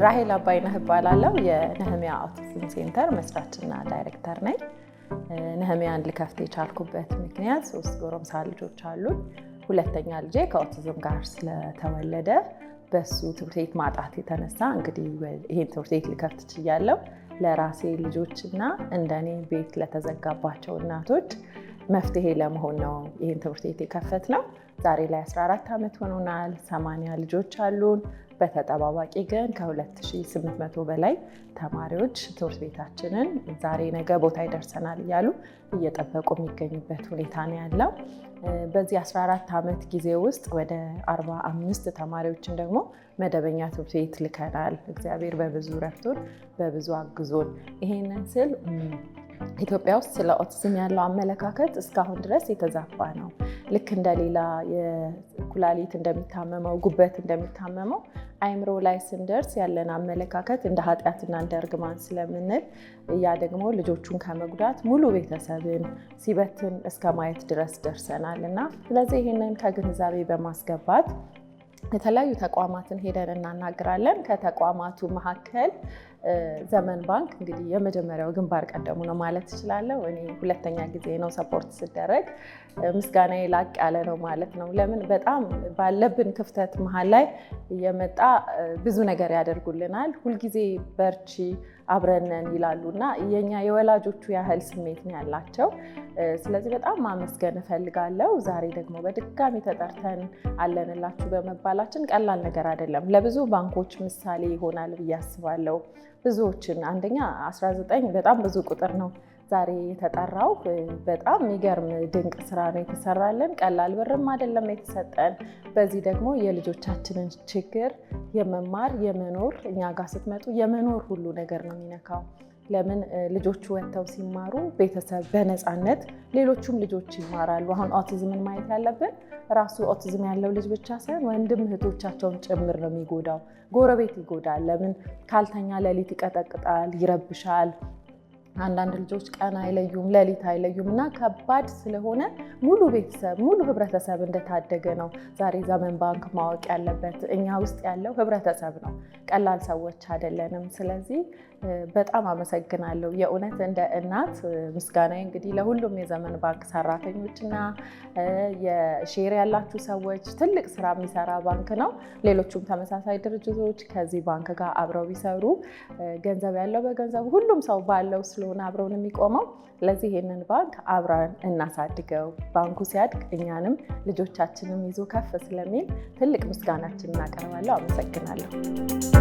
ራሄል አባይነህ እባላለሁ። የነህሚያ አውቲዝም ሴንተር መስራችና ዳይሬክተር ነኝ። ነህሚያን ልከፍት የቻልኩበት ምክንያት 3 ጎረምሳ ልጆች አሉኝ። ሁለተኛ ልጄ ከአውቲዝም ጋር ስለተወለደ በሱ ትምህርት ቤት ማጣት የተነሳ እንግዲህ ይሄን ትምህርት ቤት ልከፍት ችያለሁ። ለራሴ ልጆችና እንደኔ ቤት ለተዘጋባቸው እናቶች መፍትሄ ለመሆን ነው ይሄን ትምህርት ቤት የከፈትነው። ዛሬ ላይ 14 ዓመት ሆኖናል። 80 ልጆች አሉን። በተጠባባቂ ግን ከ2800 በላይ ተማሪዎች ትምህርት ቤታችንን ዛሬ ነገ ቦታ ይደርሰናል እያሉ እየጠበቁ የሚገኙበት ሁኔታ ነው ያለው። በዚህ 14 ዓመት ጊዜ ውስጥ ወደ 45 ተማሪዎችን ደግሞ መደበኛ ትምህርት ቤት ልከናል። እግዚአብሔር በብዙ ረድቶን በብዙ አግዞን። ይሄንን ስል ኢትዮጵያ ውስጥ ስለ ኦቲዝም ያለው አመለካከት እስካሁን ድረስ የተዛባ ነው። ልክ እንደሌላ የኩላሊት እንደሚታመመው ጉበት እንደሚታመመው አይምሮ ላይ ስንደርስ ያለን አመለካከት እንደ ኃጢአትና እንደ እርግማን ስለምንል ያ ደግሞ ልጆቹን ከመጉዳት ሙሉ ቤተሰብን ሲበትን እስከ ማየት ድረስ ደርሰናል እና ስለዚህ ይህንን ከግንዛቤ በማስገባት የተለያዩ ተቋማትን ሄደን እናናግራለን። ከተቋማቱ መካከል ዘመን ባንክ እንግዲህ የመጀመሪያው ግንባር ቀደሙ ነው ማለት እችላለሁ። እኔ ሁለተኛ ጊዜ ነው ሰፖርት ስደረግ፣ ምስጋናዬ ላቅ ያለ ነው ማለት ነው። ለምን በጣም ባለብን ክፍተት መሀል ላይ እየመጣ ብዙ ነገር ያደርጉልናል። ሁልጊዜ በርቺ አብረነን ይላሉ እና የኛ የወላጆቹ ያህል ስሜት ነው ያላቸው። ስለዚህ በጣም ማመስገን እፈልጋለሁ። ዛሬ ደግሞ በድጋሚ ተጠርተን አለንላችሁ በመባላችን ቀላል ነገር አይደለም። ለብዙ ባንኮች ምሳሌ ይሆናል ብዬ አስባለሁ። ብዙዎችን አንደኛ 19 በጣም ብዙ ቁጥር ነው ዛሬ የተጠራው። በጣም የሚገርም ድንቅ ስራ ነው የተሰራልን። ቀላል ብርም አይደለም የተሰጠን። በዚህ ደግሞ የልጆቻችንን ችግር የመማር የመኖር እኛ ጋር ስትመጡ የመኖር ሁሉ ነገር ነው የሚነካው። ለምን ልጆቹ ወጥተው ሲማሩ ቤተሰብ በነፃነት ሌሎቹም ልጆች ይማራሉ። አሁን ኦቲዝምን ማየት ያለብን ራሱ ኦቲዝም ያለው ልጅ ብቻ ሳይሆን ወንድም እህቶቻቸውን ጭምር ነው የሚጎዳው። ጎረቤት ይጎዳል። ለምን ካልተኛ ሌሊት ይቀጠቅጣል፣ ይረብሻል። አንዳንድ ልጆች ቀን አይለዩም፣ ሌሊት አይለዩም እና ከባድ ስለሆነ ሙሉ ቤተሰብ ሙሉ ህብረተሰብ እንደታደገ ነው ዛሬ ዘመን ባንክ ማወቅ ያለበት። እኛ ውስጥ ያለው ህብረተሰብ ነው፣ ቀላል ሰዎች አይደለንም። ስለዚህ በጣም አመሰግናለሁ። የእውነት እንደ እናት ምስጋናዬ እንግዲህ ለሁሉም የዘመን ባንክ ሰራተኞችና የሼር ያላችሁ ሰዎች። ትልቅ ስራ የሚሰራ ባንክ ነው። ሌሎቹም ተመሳሳይ ድርጅቶች ከዚህ ባንክ ጋር አብረው ቢሰሩ ገንዘብ ያለው በገንዘቡ ሁሉም ሰው ባለው ስለሆነ አብረውን የሚቆመው። ለዚህ ይሄንን ባንክ አብረን እናሳድገው። ባንኩ ሲያድግ እኛንም ልጆቻችንም ይዞ ከፍ ስለሚል ትልቅ ምስጋናችን እናቀርባለሁ። አመሰግናለሁ።